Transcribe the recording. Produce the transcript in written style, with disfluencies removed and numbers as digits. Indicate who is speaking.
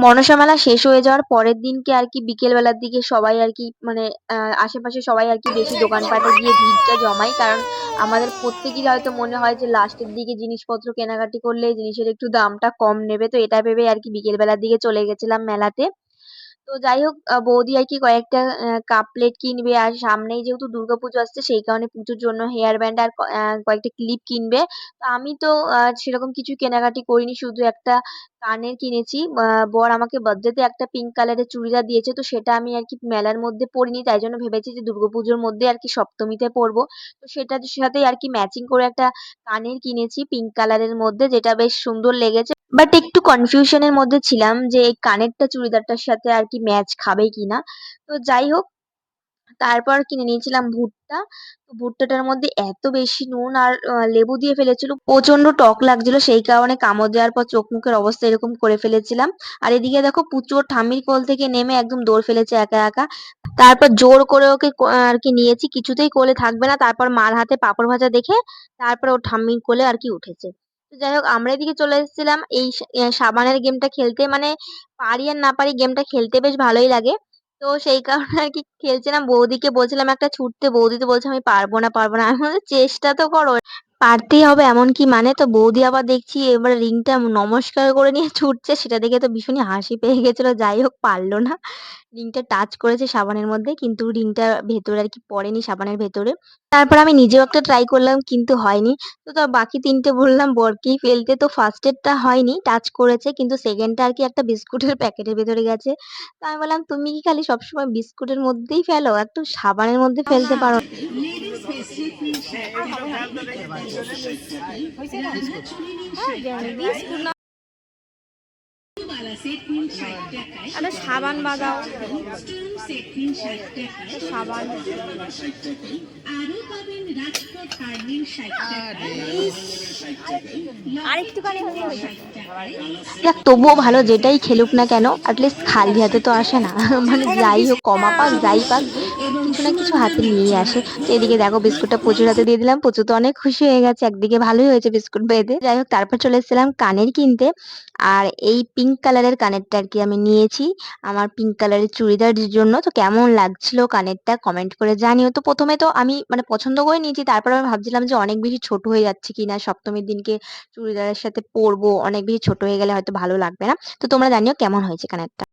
Speaker 1: মনসা মেলা শেষ হয়ে যাওয়ার পরের দিনকে আর কি বিকেল বেলার দিকে সবাই আর কি মানে আশেপাশে সবাই আর কি বেশি দোকানপাটে গিয়ে ভিড়টা জমায়, কারণ আমাদের প্রত্যেকেরই হয়তো মনে হয় যে লাস্টের দিকে জিনিসপত্র কেনাকাটি করলে জিনিসের একটু দামটা কম নেবে, তো এটা ভেবে আর কি বিকেল বেলার দিকে চলে গেছিলাম মেলাতে। তো যাই হোক, বৌদি আর কি কয়েকটা কাপ প্লেট কিনবে, আর সামনেই যেহেতু দুর্গাপুজো আসছে সেই কারণে পুজোর জন্য হেয়ার ব্যান্ড আর কয়েকটা ক্লিপ কিনবে। তো আমি তো সেরকম কিছু কেনাকাটি করিনি, শুধু একটা কানের কিনেছি। বর আমাকে বার্থডেতে একটা পিঙ্ক কালারের চুড়িদার দিয়েছে, তো সেটা আমি আর কি মেলার মধ্যে পরিনি, তাই জন্য ভেবেছি যে দুর্গাপুজোর মধ্যে আর কি সপ্তমীতে পরবো। তো সেটার সাথে আর কি ম্যাচিং করে একটা কানের কিনেছি পিঙ্ক কালারের মধ্যে, যেটা বেশ সুন্দর লেগেছে। বাট একটু কনফিউশনের মধ্যে ছিলাম যে এই কানেরটা চুড়িদারটার সাথে আর কি ম্যাচ খাবে কিনা। তো যাই হোক, তারপর কিনে নিয়েছিলাম ভুট্টা। তো ভুট্টাটার মধ্যে এত বেশি নুন আর লেবু দিয়ে ফেলেছিল, প্রচন্ড টক লাগছিল, সেই কারণে কামড় দেওয়ার পর চোখ মুখের অবস্থা এরকম করে ফেলেছিলাম। আর এদিকে দেখো পুচু ওর ঠাম্মির কোল থেকে নেমে একদম দৌড় ফেলেছে একা একা। তারপর জোর করে ওকে আর কি নিয়েছি, কিছুতেই কোলে থাকবে না, তারপর মার হাতে পাঁপড় ভাজা দেখে তারপর ও ঠাম্মির কোলে আর কি উঠেছে। তো যাই হোক, আমরা এদিকে চলে এসেছিলাম এই সাবানের গেমটা খেলতে, মানে পারি আর না পারি গেমটা খেলতে বেশ ভালোই লাগে। তো সেই কারণে আর কি খেলছিলাম, বৌদিকে বলছিলাম একটা ছুটতে, বৌদি তো বলছে আমি পারবো না পারবো না, আমি বলছি চেষ্টা তো করো, পারতেই হবে এমন কি মানে। তো বৌদি আবার দেখছি এবার রিংটা নমস্কার করে নিয়ে ছুটছে, সেটা দেখে তো ভীষণই হাসি পেয়ে গেছিল। যাই হোক, পারলো না, রিংটা টাচ করেছে সাবানের মধ্যে কিন্তু রিংটা ভেতরে আর কি পড়েনি সাবানের ভেতরে। তারপর আমি নিজেও একটা ট্রাই করলাম কিন্তু হয়নি। তো তার বাকি তিনটে বললাম বরকেই ফেলতে, তো ফার্স্টেরটা হয়নি, টাচ করেছে, কিন্তু সেকেন্ডটা আর কি একটা বিস্কুটের প্যাকেটের ভেতরে গেছে। তো আমি বললাম তুমি কি খালি সবসময় বিস্কুটের মধ্যেই ফেলো, একটু সাবানের মধ্যে ফেলতে পারো?
Speaker 2: একটা সাবান বাদাও, সাবান আরেকটুখানি হলে হয়ে যায়।
Speaker 1: দেখ তবুও ভালো, যেটাই খেলুক না কেন অ্যাটলিস্ট খালি হাতে তো আসে না মানে যাই হোক, কমা পাক যাই পাক, কিছু না কিছু হাতে নিয়েই আসে। তো এদিকে দেখো বিস্কুটটা প্রচুর হাতে দিয়ে দিলাম, প্রচুর তো অনেক খুশি হয়ে গেছে, একদিকে ভালোই হয়েছে বিস্কুট বেঁধে। যাই হোক, তারপর চলে এসেছিলাম কানের কিনতে। আর এই পিঙ্ক কালারের কানেরটা আর কি আমি নিয়েছি আমার পিঙ্ক কালারের চুড়িদারের জন্য। তো কেমন লাগছিল কানেরটা কমেন্ট করে জানিও। তো প্রথমে তো আমি মানে পছন্দ করে নিয়েছি, তারপর আমি ভাবছিলাম যে অনেক বেশি ছোট হয়ে যাচ্ছে কিনা, সপ্তমীর দিনকে চুড়িদারের সাথে পরবো, অনেক বেশি ছোট হয়ে গেলে হয়তো ভালো লাগবে না। তো তোমরা জানিও কেমন হয়েছে কানেরটা।